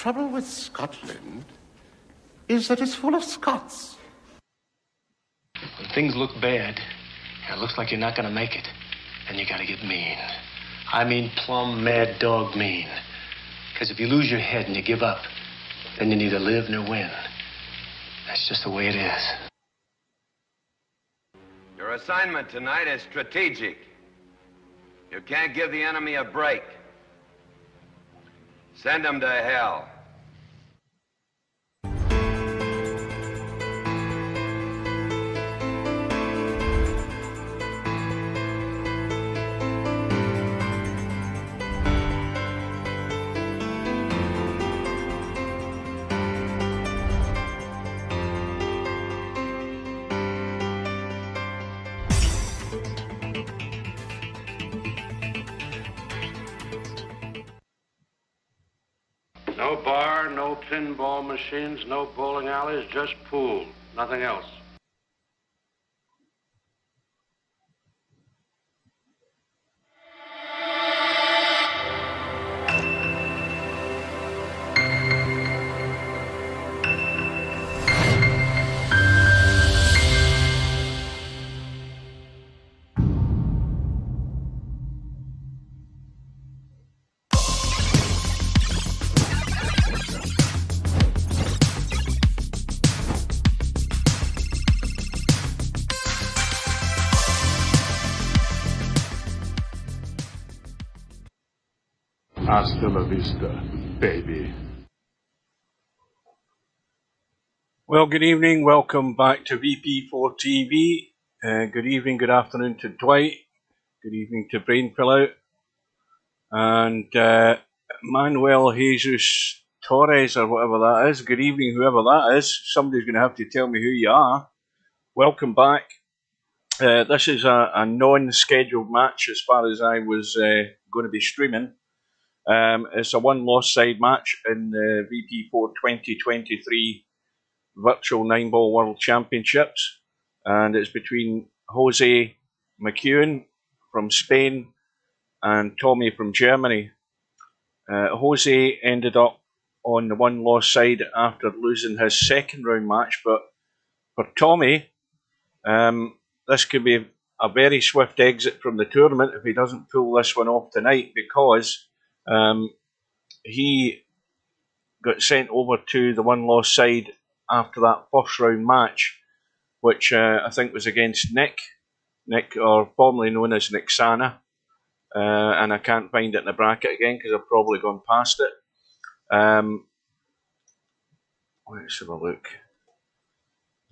trouble with Scotland is that it's full of Scots. When things look bad, and it looks like you're not going to make it, then you got to get mean. I mean plumb mad dog mean. Because if you lose your head and you give up, then you neither live nor win. That's just the way it is. Your assignment tonight is strategic. You can't give the enemy a break. Send them to hell. No bar, no pinball machines, no bowling alleys, just pool. Nothing else. Hasta la vista, baby. Well, good evening. Welcome back to VP4 TV. Good evening, good afternoon to Dwight. Good evening to Brainpillout. And Manuel Jesus Torres, or whatever that is. Good evening, whoever that is. Somebody's going to have to tell me who you are. Welcome back. This is a non-scheduled match as far as I was going to be streaming. It's a one-loss side match in the VP4 2023 Virtual 9-Ball World Championships, and it's between Josemacuen from Spain and Tommyy from Germany. Jose ended up on the one-loss side after losing his second round match, but for Tommyy, this could be a very swift exit from the tournament if he doesn't pull this one off tonight, because he got sent over to the one-loss side after that first round match, which I think was against Nick, or formerly known as Nick Sana, and I can't find it in the bracket again because I've probably gone past it. Let's have a look.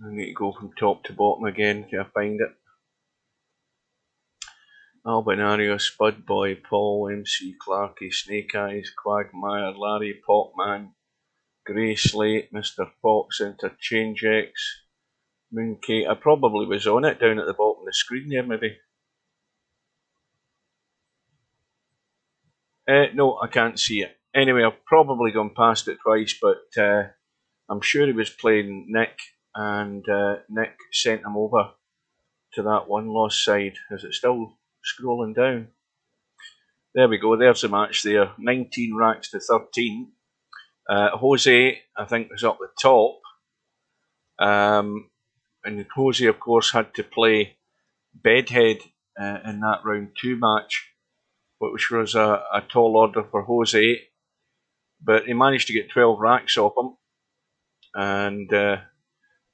I need to go from top to bottom again till I find it. Albinario, Spudboy, Paul, MC Clarkey, Snake Eyes, Quagmire, Larry, Popman, Grey Slate, Mr. Fox, Interchange X, Mooncake. I probably was on it down at the bottom of the screen there, maybe. No, I can't see it. Anyway, I've probably gone past it twice, but I'm sure he was playing Nick, and Nick sent him over to that one-loss side. Is it still scrolling down? There we go, there's the match there. 19 racks to 13. Jose, I think, was up the top. And Jose, of course, had to play Bedhead in that round 2 match, which was a tall order for Jose. But he managed to get 12 racks off him, and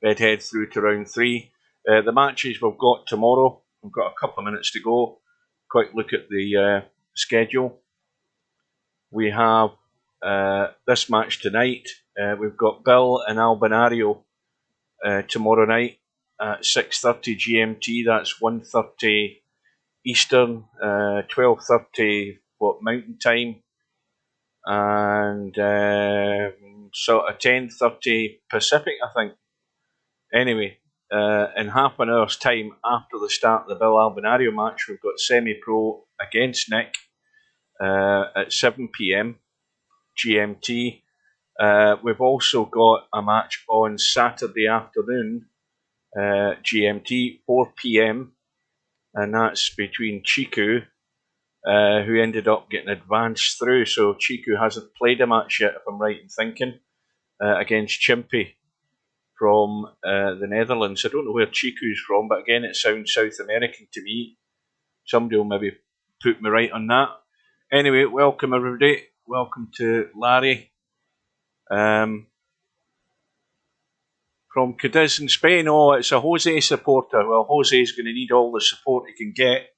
Bedhead through to round 3. The matches we've got tomorrow, we've got a couple of minutes to go. Quick look at the schedule. We have this match tonight. We've got Bill and Albinario tomorrow night at 6:30 GMT. That's 1:30 Eastern, 12:30 Mountain Time, and sort of 10:30 Pacific, I think. Anyway, in half an hour's time after the start of the Bill Albinario match, we've got semi-pro against Nick at 7 PM GMT. We've also got a match on Saturday afternoon GMT, 4 PM, and that's between Chiku who ended up getting advanced through. So Chiku hasn't played a match yet, if I'm right in thinking, against Chimpy from the Netherlands. I don't know where Chiku's from, but again, it sounds South American to me. Somebody will maybe put me right on that. Anyway, welcome everybody. Welcome to Larry. From Cadiz in Spain. Oh, it's a Jose supporter. Well, Jose's going to need all the support he can get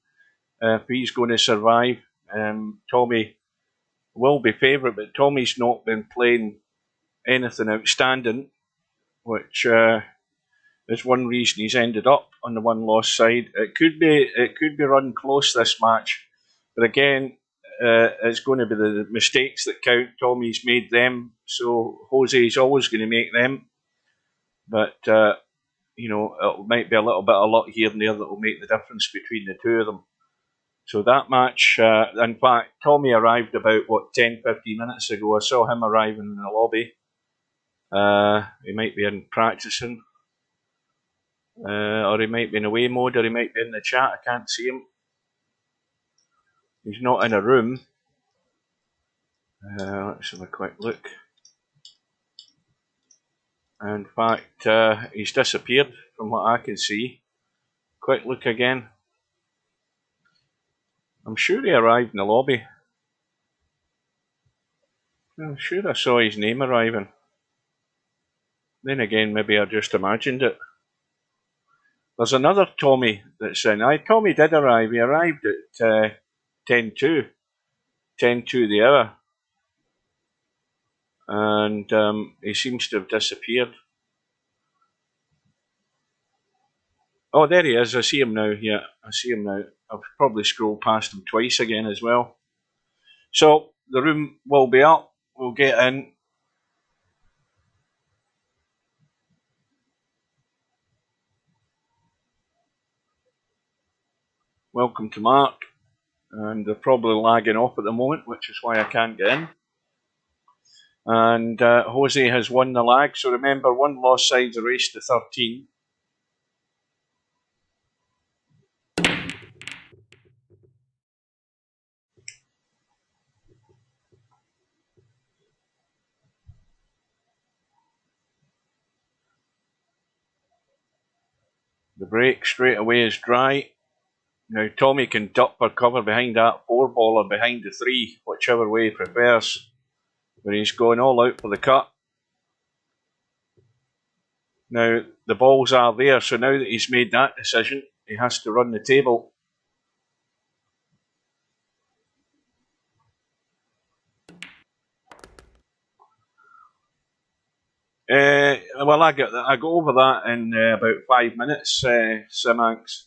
if he's going to survive. Tommyy will be favourite, but Tommy's not been playing anything outstanding, which is one reason he's ended up on the one-loss side. It could be run close this match, but again, it's going to be the mistakes that count. Tommy's made them, so Jose's always going to make them. But it might be a little bit of luck here and there that will make the difference between the two of them. So that match, in fact, Tommyy arrived about, 10, 15 minutes ago. I saw him arriving in the lobby. He might be in practicing, or he might be in away mode, or he might be in the chat. I can't see him. He's not in a room. Let's have a quick look. In fact, he's disappeared from what I can see. Quick look again. I'm sure he arrived in the lobby. I'm sure I saw his name arriving. Then again, maybe I just imagined it. There's another Tommyy that's in. Tommyy did arrive. He arrived at 10:02. 10:02 the hour. And he seems to have disappeared. Oh, there he is. I see him now. Yeah, I see him now. I've probably scrolled past him twice again as well. So, the room will be up. We'll get in. Welcome to Mark. And they're probably lagging off at the moment, which is why I can't get in. And Jose has won the lag. So remember, one loss side's a race to 13. The break straight away is dry. Now Tommyy can duck or cover behind that 4-ball or behind the 3, whichever way he prefers. But he's going all out for the cut. Now the balls are there, so now that he's made that decision, he has to run the table. Well, I go over that in about 5 minutes, Simanx.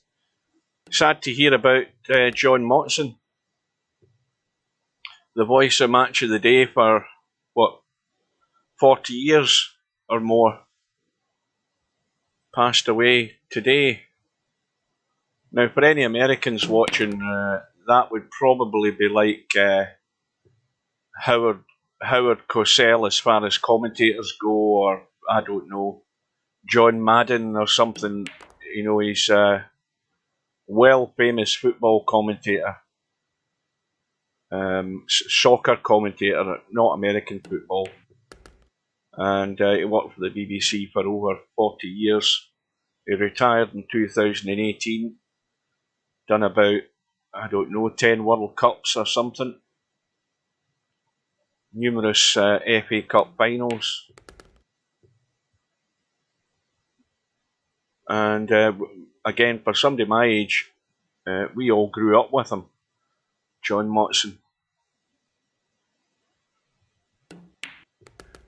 Sad to hear about Josemacuen, the voice of Match of the Day for, 40 years or more. Passed away today. Now, for any Americans watching, that would probably be like Howard Cosell as far as commentators go, or I don't know, John Madden or something. He's a famous football commentator, soccer commentator, not American football. And he worked for the BBC for over 40 years. He retired in 2018, done about, 10 World Cups or something. Numerous FA Cup finals. And again, for somebody my age, we all grew up with him, Josemacuen.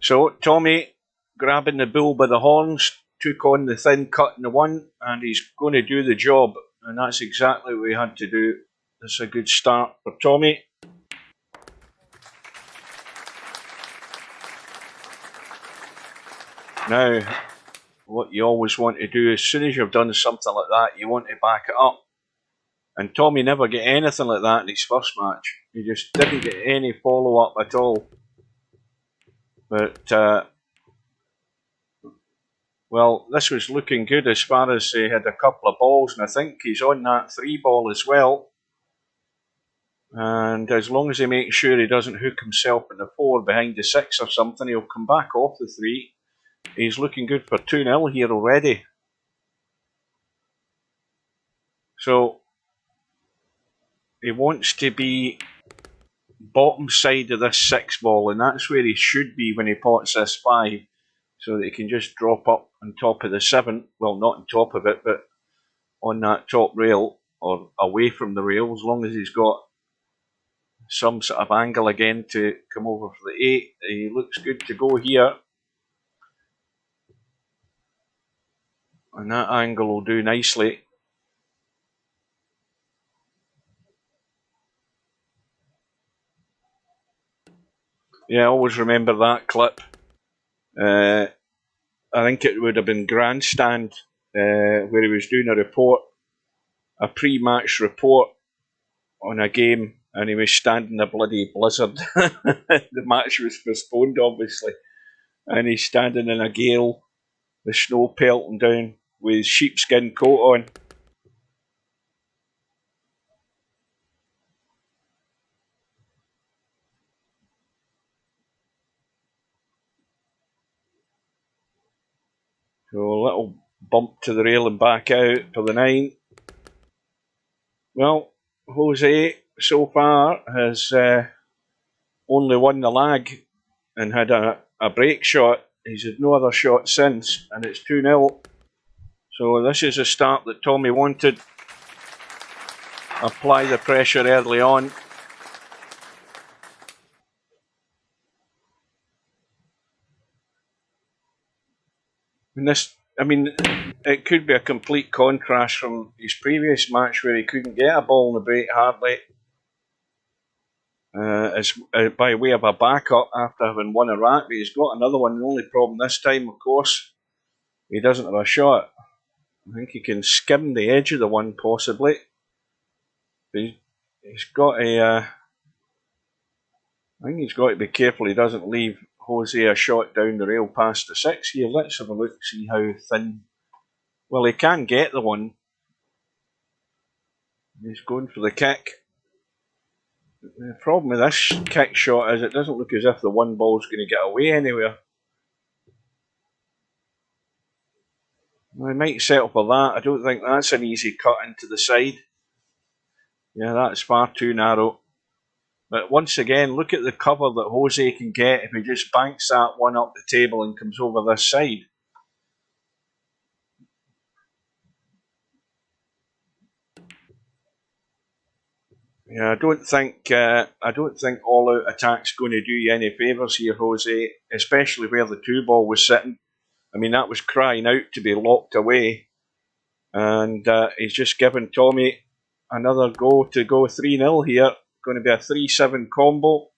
So Tommyy grabbing the bull by the horns, took on the thin cut in the 1, and he's going to do the job. And that's exactly what he had to do. That's a good start for Tommyy. Now, what you always want to do, as soon as you've done something like that, you want to back it up. And Tommyy never get anything like that in his first match. He just didn't get any follow-up at all. But, well, this was looking good as far as he had a couple of balls, and I think he's on that 3-ball as well. And as long as he makes sure he doesn't hook himself in the 4 behind the 6 or something, he'll come back off the 3. He's looking good for 2-0 here already. So he wants to be bottom side of this 6 ball, and that's where he should be when he pots this 5, so that he can just drop up on top of the 7. Well, not on top of it, but on that top rail or away from the rail, as long as he's got some sort of angle again to come over for the 8. He looks good to go here, and that angle will do nicely. Yeah, always remember that clip. I think it would have been Grandstand where he was doing a pre-match report on a game, and he was standing in a bloody blizzard. The match was postponed, obviously, and he's standing in a gale, the snow pelting down with his sheepskin coat on. So a little bump to the rail and back out for the 9. Well, Jose so far has only won the lag and had a break shot. He's had no other shot since, and it's 2-0. So this is a start that Tommyy wanted. Apply the pressure early on. And this, I mean, it could be a complete contrast from his previous match where he couldn't get a ball in the break hardly. By way of a backup after having won a rack, but he's got another one. The only problem this time, of course, he doesn't have a shot. I think he can skim the edge of the one possibly. He's got I think he's got to be careful he doesn't leave Jose a shot down the rail past the 6 here. Let's have a look, see how thin. Well, he can get the one. He's going for the kick. The problem with this kick shot is it doesn't look as if the one ball's going to get away anywhere. Well, he might settle for that. I don't think that's an easy cut into the side. Yeah, that's far too narrow. But once again, look at the cover that Jose can get if he just banks that one up the table and comes over this side. Yeah, I don't think all-out attack's going to do you any favours here, Jose, especially where the 2 ball was sitting. I mean, that was crying out to be locked away, and he's just given Tommyy another go to go 3-0 here. Going to be a 3-7 combo,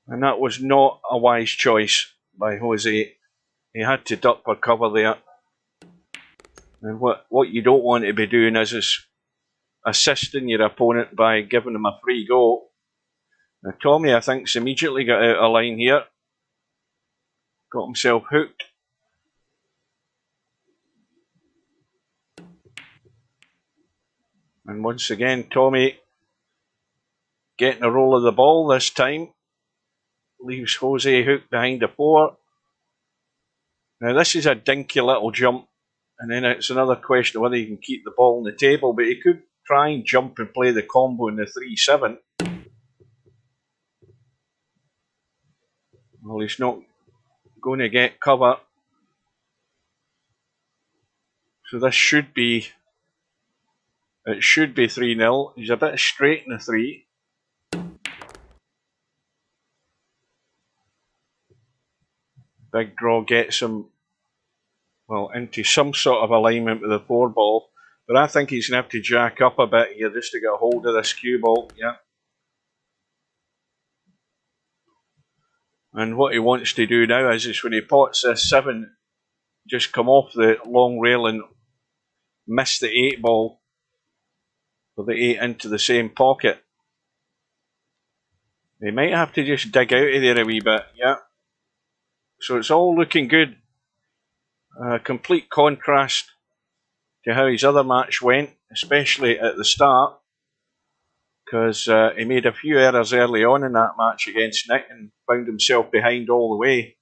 and that was not a wise choice by Jose. He had to duck for cover there, and what you don't want to be doing is assisting your opponent by giving him a free go. Now Tommyy, I think, has immediately got out of line here, got himself hooked. And once again, Tommyy getting a roll of the ball this time. Leaves Jose hooked behind the 4. Now this is a dinky little jump, and then it's another question of whether he can keep the ball on the table, but he could try and jump and play the combo in the 3-7. Well, he's not going to get cover. So this should be... It should be 3-0. He's a bit straight in the 3. Big draw gets him, well, into some sort of alignment with the 4 ball. But I think he's going to have to jack up a bit here just to get a hold of this cue ball. Yeah. And what he wants to do now is when he pots this 7, just come off the long rail and miss the 8 ball for the 8 into the same pocket. He might have to just dig out of there a wee bit. Yeah. So it's all looking good. Complete contrast to how his other match went, especially at the start. because he made a few errors early on in that match against Nick and found himself behind all the way.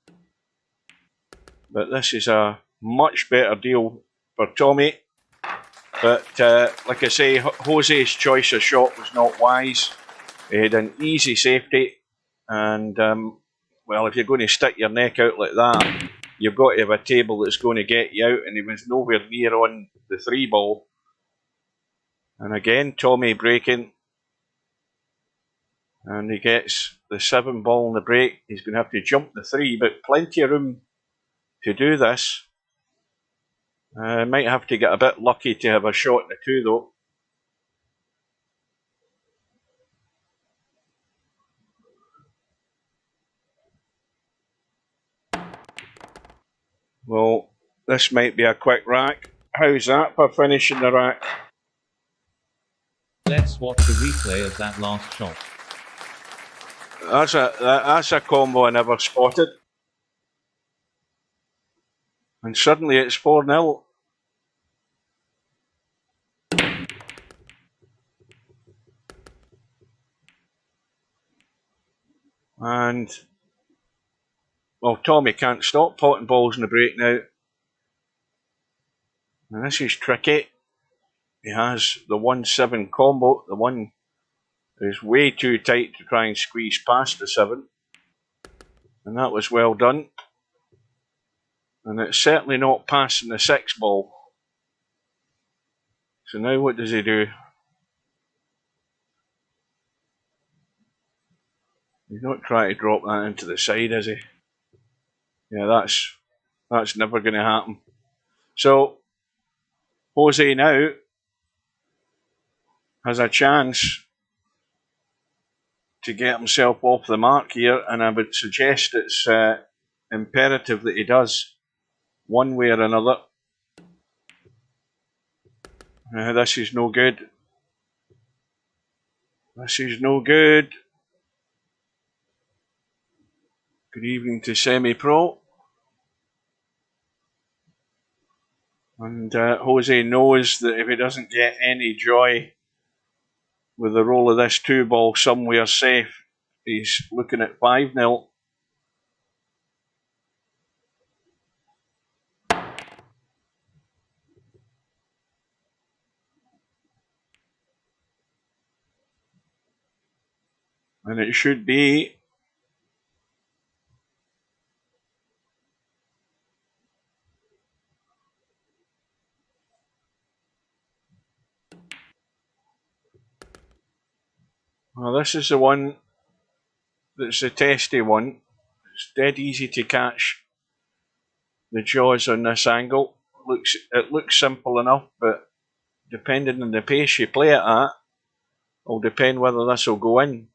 But this is a much better deal for Tommyy. But like I say, Jose's choice of shot was not wise. He had an easy safety, and well, if you're going to stick your neck out like that, you've got to have a table that's going to get you out, and he was nowhere near on the 3 ball. And again, Tommyy breaking, and he gets the 7 ball in the break. He's going to have to jump the 3, but plenty of room to do this. Might have to get a bit lucky to have a shot in the 2 though. Well, this might be a quick rack. How's that for finishing the rack? Let's watch the replay of that last shot. That's a combo I never spotted. And suddenly it's 4-0. And well, Tommyy can't stop potting balls in the break now. And this is tricky. He has the 1-7 combo. The 1 is way too tight to try and squeeze past the 7. And that was well done. And it's certainly not passing the 6 ball. So now what does he do? He's not trying to drop that into the side, is he? Yeah, that's never going to happen. So Jose now has a chance to get himself off the mark here, and I would suggest it's imperative that he does, one way or another. This is no good. This is no good. Good evening to Semi-Pro. And Jose knows that if he doesn't get any joy with the roll of this 2 ball somewhere safe, he's looking at 5-0. And it should be. Well, this is the one that's the testy one. It's dead easy to catch the jaws on this angle. It looks simple enough, but depending on the pace you play it at, will depend whether this will go in.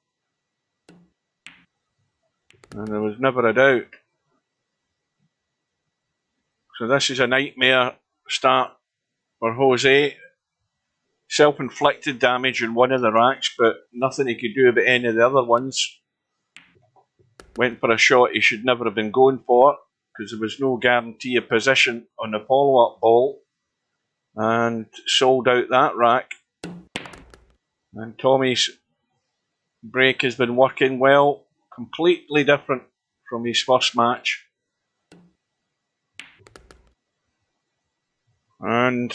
And there was never a doubt. So this is a nightmare start for Jose. Self-inflicted damage in one of the racks, but nothing he could do about any of the other ones. Went for a shot he should never have been going for, because there was no guarantee of position on the follow-up ball, and sold out that rack. And Tommy's break has been working well, completely different from his first match. And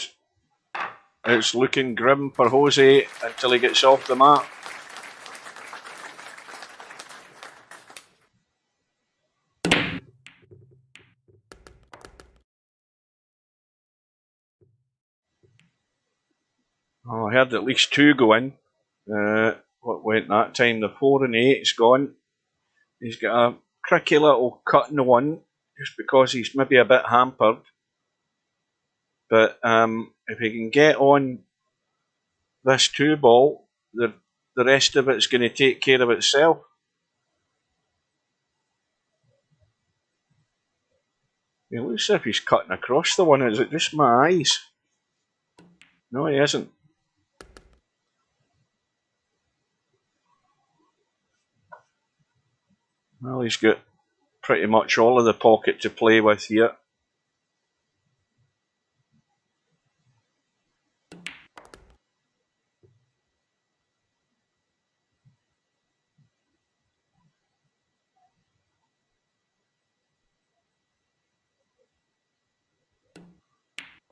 it's looking grim for Jose until he gets off the mat. Oh, I heard at least 2 go in. What went that time? The 4 and 8's gone. He's got a tricky little cut in the 1, just because he's maybe a bit hampered. But if he can get on this 2 ball, the rest of it's going to take care of itself. It looks as if he's cutting across the 1. Is it just my eyes? No, he isn't. Well, he's got pretty much all of the pocket to play with here.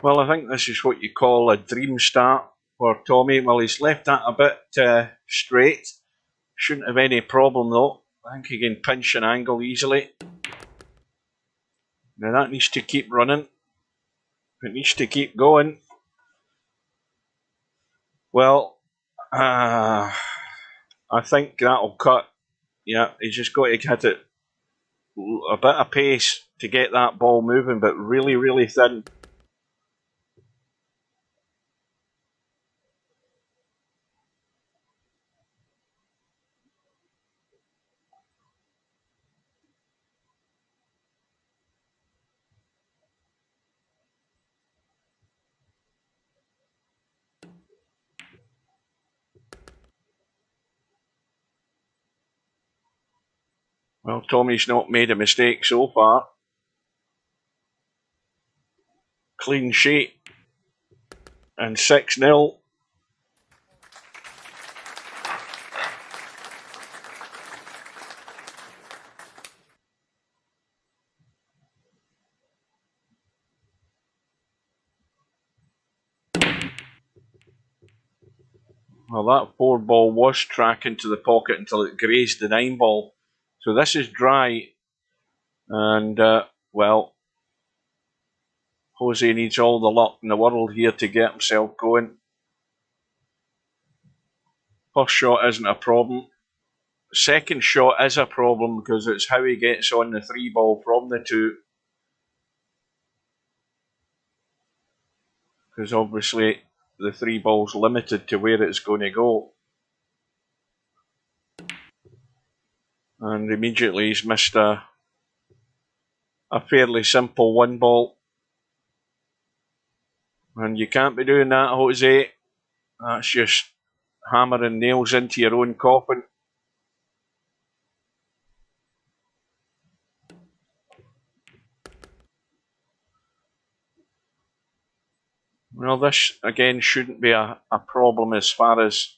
Well, I think this is what you call a dream start for Tommyy. Well, he's left that a bit straight. Shouldn't have any problem though. I think he can pinch an angle easily. Now that needs to keep running. It needs to keep going. Well, I think that'll cut. Yeah, he's just got to hit it a bit of pace to get that ball moving, but really, really thin. Well, Tommy's not made a mistake so far. Clean sheet. And 6-0. Well, that 4 ball was tracking to the pocket until it grazed the 9 ball. So this is dry. And, well, Jose needs all the luck in the world here to get himself going. First shot isn't a problem. Second shot is a problem because it's how he gets on the 3 ball from the 2. Because obviously the 3 ball's limited to where it's going to go. And immediately he's missed a fairly simple 1 ball. And you can't be doing that, Jose. That's just hammering nails into your own coffin. Well, this again shouldn't be a problem as far as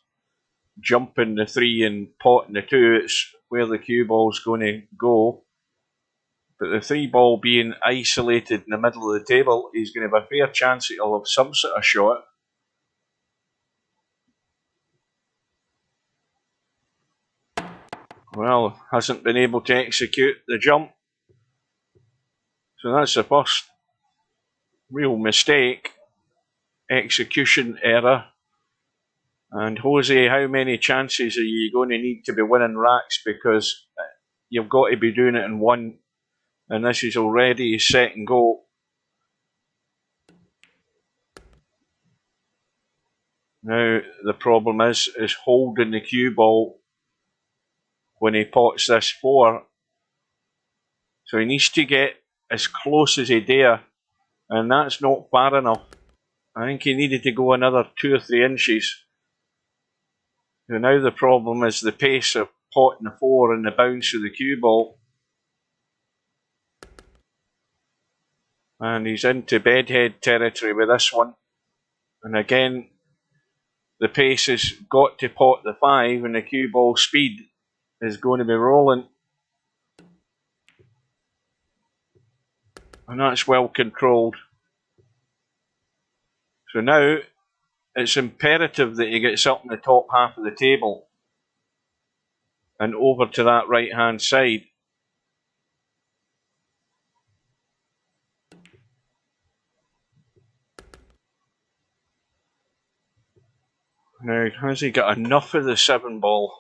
jumping the 3 and potting the 2. It's where the cue ball's going to go. But the 3 ball being isolated in the middle of the table, he's going to have a fair chance that he'll have some sort of shot. Well, hasn't been able to execute the jump. So that's the first real mistake. Execution error. And Jose, how many chances are you going to need to be winning racks? Because you've got to be doing it in 1. And this is already set and go. Now the problem is holding the cue ball when he pots this 4. So he needs to get as close as he dare, and that's not far enough. I think he needed to go another 2 or 3 inches. So now the problem is the pace of potting the 4 and the bounce of the cue ball. And he's into bedhead territory with this one. And again, the pace has got to pot the 5, and the cue ball speed is going to be rolling. And that's well controlled. So now it's imperative that he gets up in the top half of the table and over to that right hand side. Now, has he got enough of the 7 ball?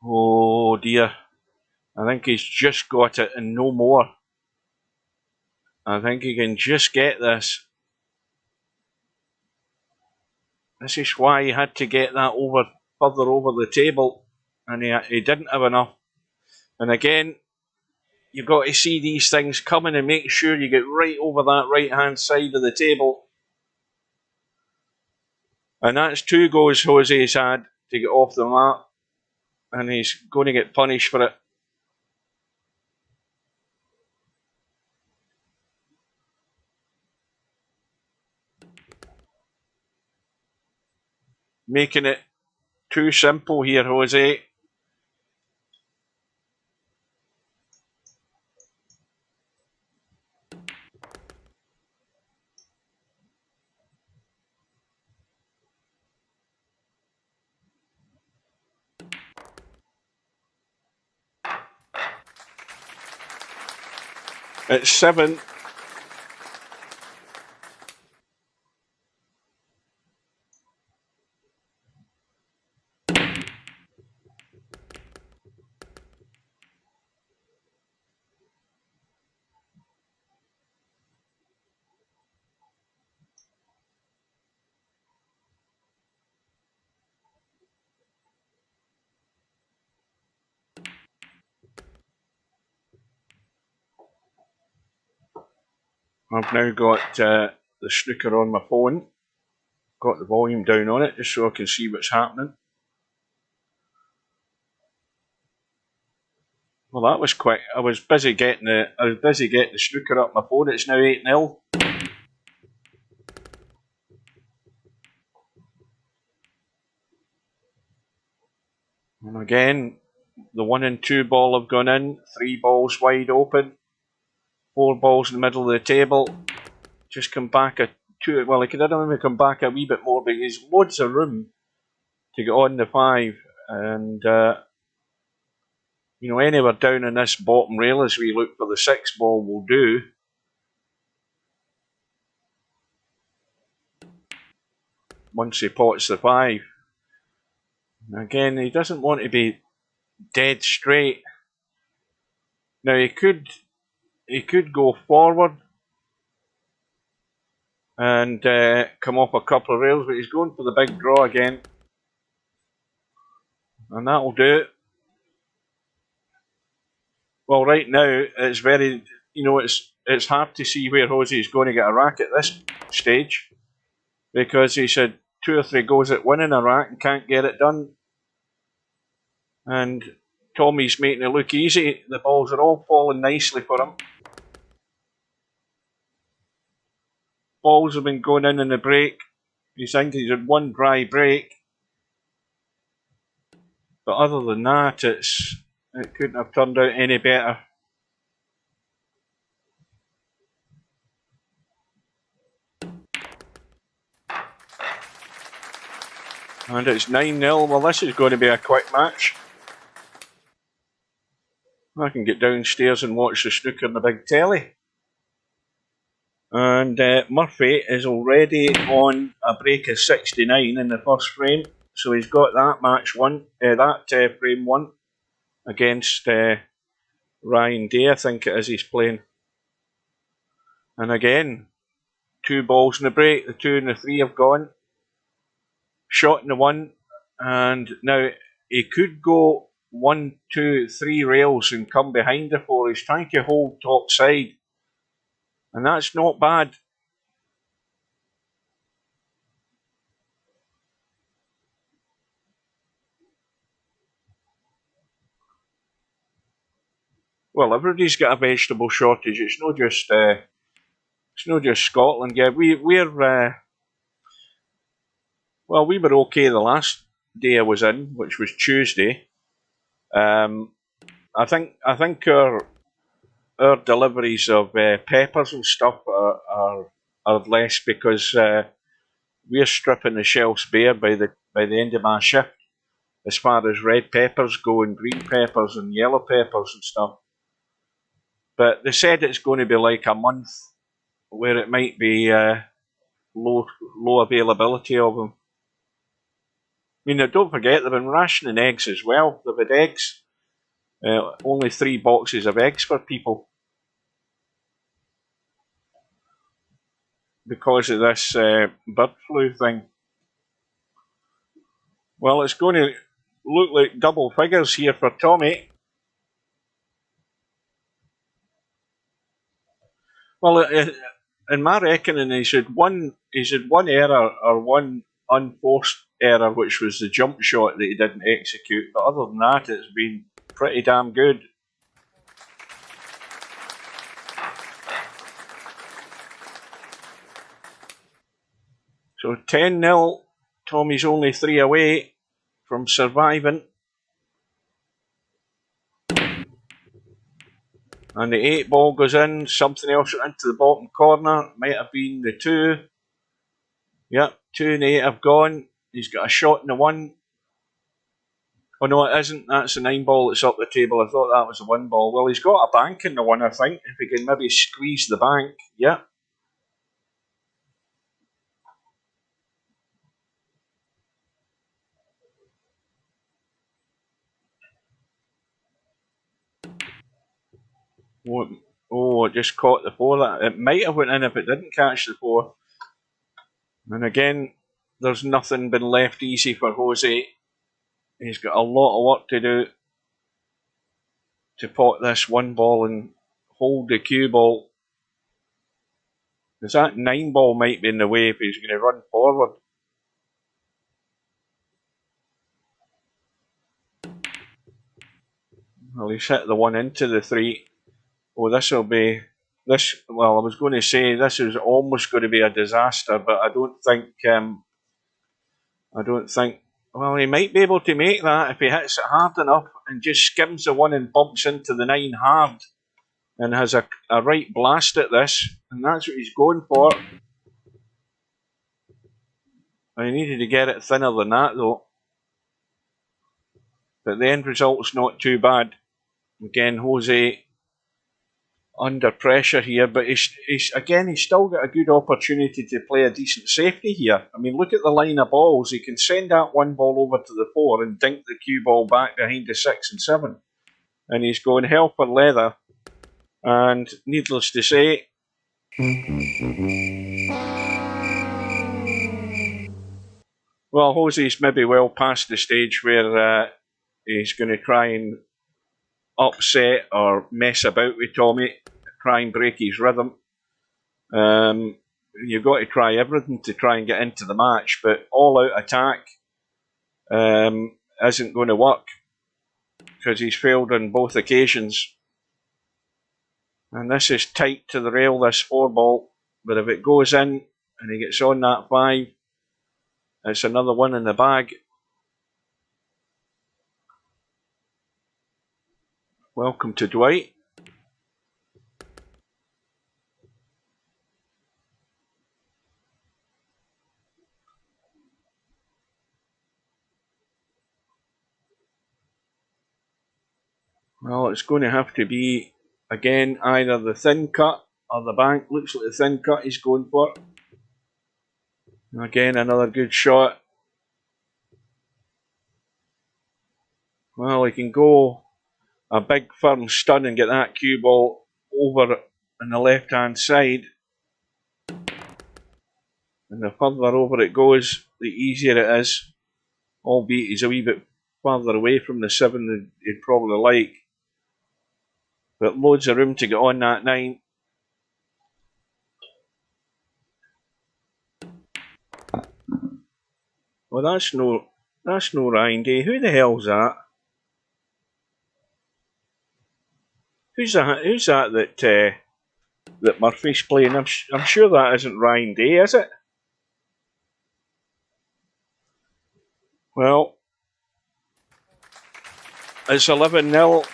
Oh dear. I think he's just got it and no more. I think he can just get this. This is why he had to get that further over the table, and he didn't have enough. And again, you've got to see these things coming and make sure you get right over that right hand side of the table. And that's 2 goes Jose's had to get off the mat, and he's going to get punished for it. Making it too simple here, Jose. It's 7. I've now got the snooker on my phone. Got the volume down on it just so I can see what's happening. Well, that was quick. I was busy getting the snooker up my phone. It's now 8-0. And again, the 1 and 2 ball have gone in. 3 balls wide open. 4 balls in the middle of the table. Just come back a 2. Well, he could have only come back a wee bit more, but there's loads of room to get on the 5. And, anywhere down in this bottom rail as we look for the 6 ball will do. Once he pots the 5. Again, he doesn't want to be dead straight. Now he could go forward and come off a couple of rails, but he's going for the big draw again, and that'll do it. Well, right now it's very, it's hard to see where Josie's going to get a rack at this stage, because he's had 2 or 3 goes at winning a rack and can't get it done. And Tommy's making it look easy. The balls are all falling nicely for him. Balls have been going in the break. He's thinking he's had 1 dry break. But other than that, it couldn't have turned out any better. And it's 9-0. Well, this is going to be a quick match. I can get downstairs and watch the snooker on the big telly. And Murphy is already on a break of 69 in the first frame. So he's got that match won, frame 1 against Ryan Day, I think it is he's playing. And again, 2 balls in the break, the 2 and the 3 have gone. Shot in the 1, and now he could go 1, 2, 3 rails and come behind the 4. He's trying to hold top side, and that's not bad. Well, everybody's got a vegetable shortage. It's not just Scotland. Yeah, we were okay the last day I was in, which was Tuesday. I think our deliveries of peppers and stuff are less because we're stripping the shelves bare by the end of my shift, as far as red peppers go and green peppers and yellow peppers and stuff. But they said it's going to be like a month where it might be low availability of them. I mean, don't forget they've been rationing eggs as well. They've had eggs, only 3 boxes of eggs for people because of this bird flu thing. Well, it's going to look like double figures here for Tommyy. Well, in my reckoning, he's had one error or 1 unforced error, which was the jump shot that he didn't execute. But other than that, it's been pretty damn good. So 10-0. Tommy's only 3 away from surviving. And the 8 ball goes in, something else into the bottom corner, might have been the 2. Yep, 2 and 8 have gone. He's got a shot in the 1. Oh no, it isn't. That's the 9 ball that's up the table. I thought that was the 1 ball. Well, he's got a bank in the 1, I think. If he can maybe squeeze the bank. Yeah. Oh, it just caught the 4. It might have went in if it didn't catch the 4. And again, there's nothing been left easy for Jose. He's got a lot of work to do to pot this 1 ball and hold the cue ball. Because that 9 ball might be in the way if he's going to run forward. Well, he's hit the 1 into the 3. Oh, this will be... Well, I was going to say this is almost going to be a disaster, but I don't think... Well, he might be able to make that if he hits it hard enough and just skims the 1 and bumps into the 9 hard and has a right blast at this, and that's what he's going for. He needed to get it thinner than that, though. But the end result's not too bad. Again, Jose under pressure here, but he's still got a good opportunity to play a decent safety here. I mean, look at the line of balls. He can send that 1 ball over to the 4 and dink the cue ball back behind the 6 and 7. And he's going hell for leather. And needless to say, well, Jose's maybe well past the stage where he's going to try and upset or mess about with Tommyy, try and break his rhythm. You've got to try everything to try and get into the match, but all-out attack isn't going to work because he's failed on both occasions. And this is tight to the rail, this 4 ball, but if it goes in and he gets on that 5, it's another 1 in the bag. Welcome to Dwight. Well, it's going to have to be, again, either the thin cut or the bank. Looks like the thin cut he's going for. Again, another good shot. Well, he can go a big firm stun and get that cue ball over on the left-hand side. And the further over it goes, the easier it is. Albeit he's a wee bit further away from the 7 than he'd probably like. But loads of room to get on that 9. Well, that's no Ryan Day. Who the hell's that? Who's that that Murphy's playing? I'm sure that isn't Ryan Day, is it? Well, it's 11-0.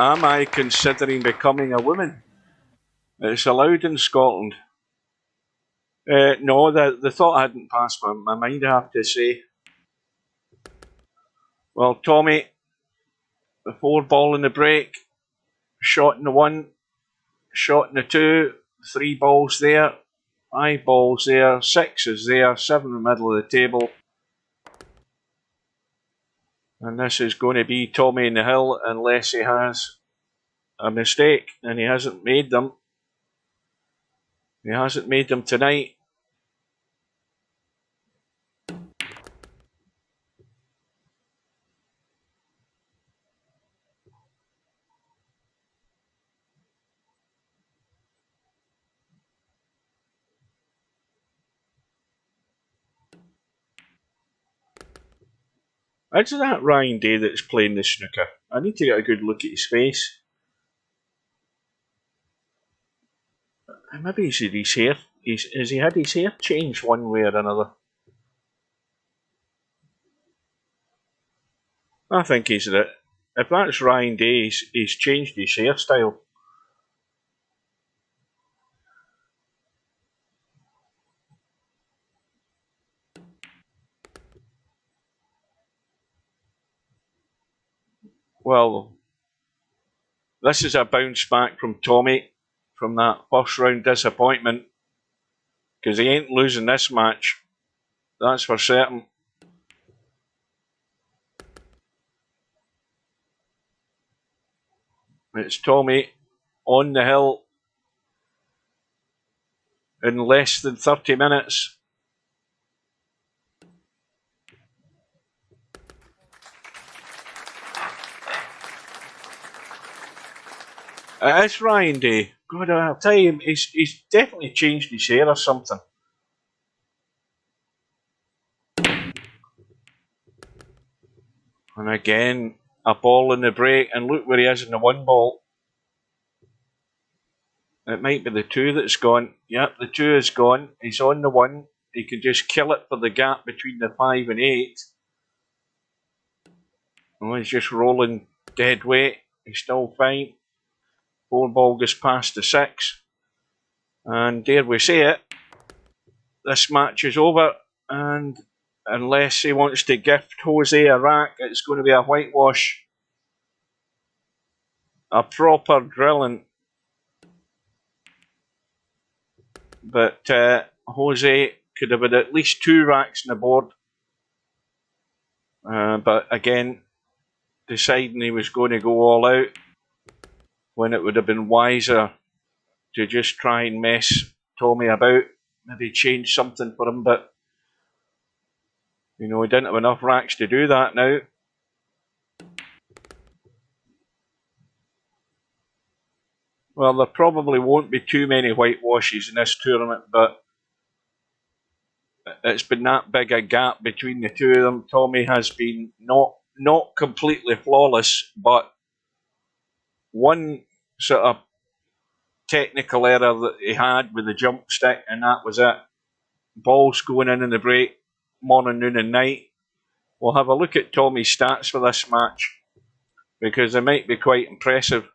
Am I considering becoming a woman? It's allowed in Scotland. No, the thought hadn't passed my mind, I have to say. Well, Tommyy, the 4 ball in the break, shot in the 1, shot in the 2, 3 balls there, 5 balls there, 6 is there, 7 in the middle of the table. And this is going to be Tommyy in the hill unless he has a mistake, and he hasn't made them. He hasn't made them tonight. Is that Ryan Day that's playing the snooker? I need to get a good look at his face. Maybe he's had his hair. Has he had his hair changed one way or another? I think he's If that's Ryan Day, he's changed his hairstyle. Well, this is a bounce back from Tommyy from that first round disappointment, because he ain't losing this match. That's for certain. It's Tommyy on the hill in less than 30 minutes. It is Ryan Day. God, I'll tell you, he's definitely changed his hair or something. And again, a ball in the break, and look where he is in the 1 ball. It might be the 2 that's gone. Yep, the 2 is gone. He's on the 1. He can just kill it for the gap between the 5 and 8. Oh, he's just rolling dead weight. He's still fine. 4 ball goes past the 6. And there we see it. This match is over. And unless he wants to gift Jose a rack, it's going to be a whitewash. A proper drilling. But Jose could have had at least 2 racks on the board. But again, deciding he was going to go all out when it would have been wiser to just try and mess Tommyy about. Maybe change something for him, but you know, he didn't have enough racks to do that now. Well, there probably won't be too many whitewashes in this tournament, but it's been that big a gap between the 2 of them. Tommyy has been not completely flawless, but one sort of technical error that he had with the jump stick, and that was it. Balls going in the break, morning, noon and night. We'll have a look at Tommy's stats for this match, because they might be quite impressive.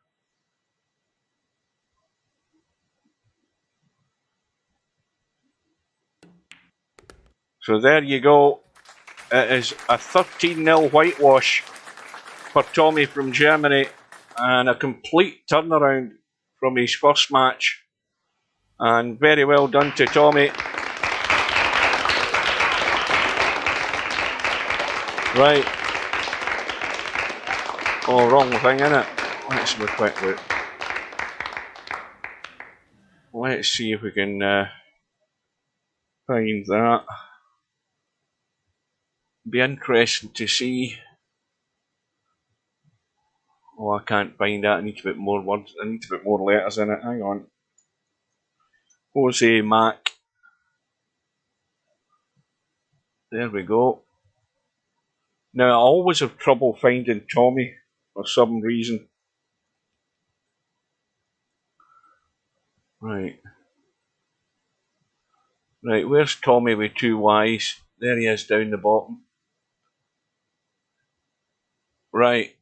So there you go. It is a 13-0 whitewash for Tommyy from Germany, and a complete turnaround from his first match. And very well done to Tommyy. Right. Oh, wrong thing, innit? Let's have a quick look. Let's see if we can find that. Be interesting to see. Oh, I can't find that. I need a bit more words. I need a bit more letters in it. Hang on. Josemacuen. There we go. Now, I always have trouble finding Tommyy for some reason. Right. Right, where's Tommyy with 2 Y's? There he is down the bottom. Right.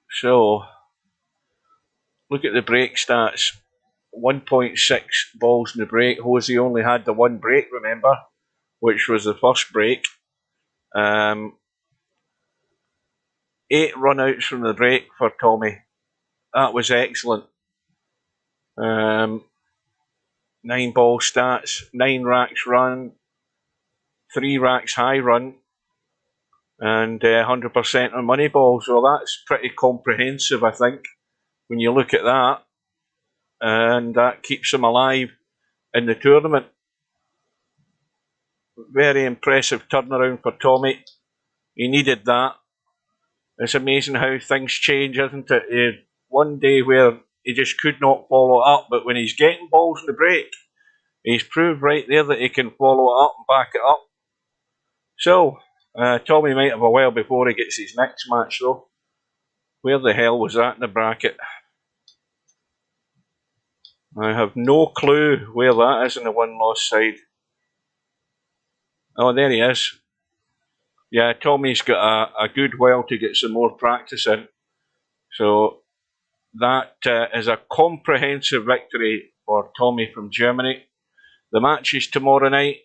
So, look at the break stats. 1.6 balls in the break. Jose only had the 1 break, remember, which was the first break. 8 run-outs from the break for Tommyy. That was excellent. 9 ball stats, 9 racks run, 3 racks high run, and 100% on money ball. So that's pretty comprehensive, I think, when you look at that. And that keeps him alive in the tournament. Very impressive turnaround for Tommyy. He needed that. It's amazing how things change, isn't it? One day where he just could not follow it up, but when he's getting balls in the break, he's proved right there that he can follow it up and back it up. So, Tommyy might have a while before he gets his next match, though. Where the hell was that in the bracket? I have no clue where that is in the win-loss side. Oh, there he is. Yeah, Tommy's got a good while to get some more practice in. So that is a comprehensive victory for Tommy from Germany. The match is tomorrow night.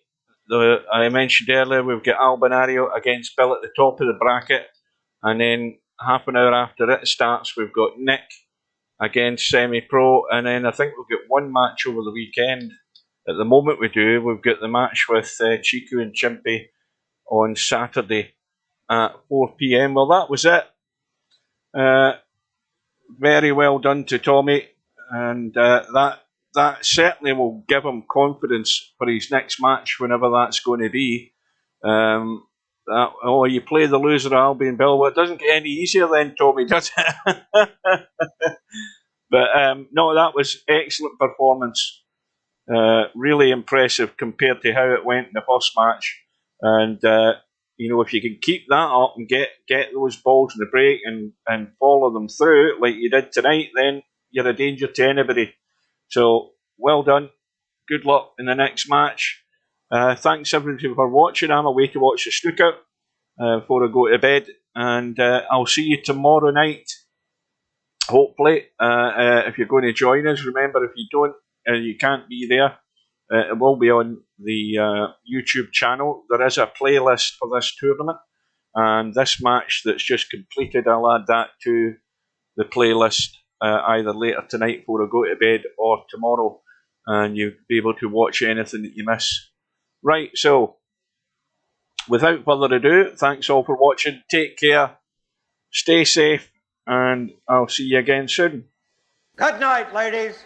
I mentioned earlier we've got Albinario against Bill at the top of the bracket, and then half an hour after it starts we've got Nick against Semi-Pro, and then I think we've got one match over the weekend. At the moment we've got the match with Chiku and Chimpy on Saturday at 4 PM. Well, that was it. Very well done to Tommy, and that certainly will give him confidence for his next match, whenever that's going to be. You play the loser, Albion Bill. Well, it doesn't get any easier then, Tommy, does it? But no, that was excellent performance. Really impressive compared to how it went in the first match. And if you can keep that up and get those balls in the break and follow them through like you did tonight, then you're a danger to anybody. So well done. Good luck in the next match. Thanks everybody for watching. I'm away to watch the snooker before I go to bed, and I'll see you tomorrow night. Hopefully, if you're going to join us, remember, if you don't, you can't be there. It will be on the YouTube channel. There is a playlist for this tournament, and this match that's just completed, I'll add that to the playlist either later tonight before I go to bed or tomorrow, and you'll be able to watch anything that you miss. Right, so without further ado, thanks all for watching. Take care, stay safe, and I'll see you again soon. Good night, ladies.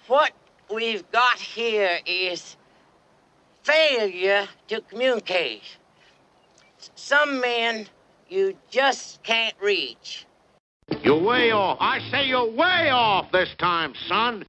What we've got here is failure to communicate. Some men you just can't reach. You're way off. I say you're way off this time, son.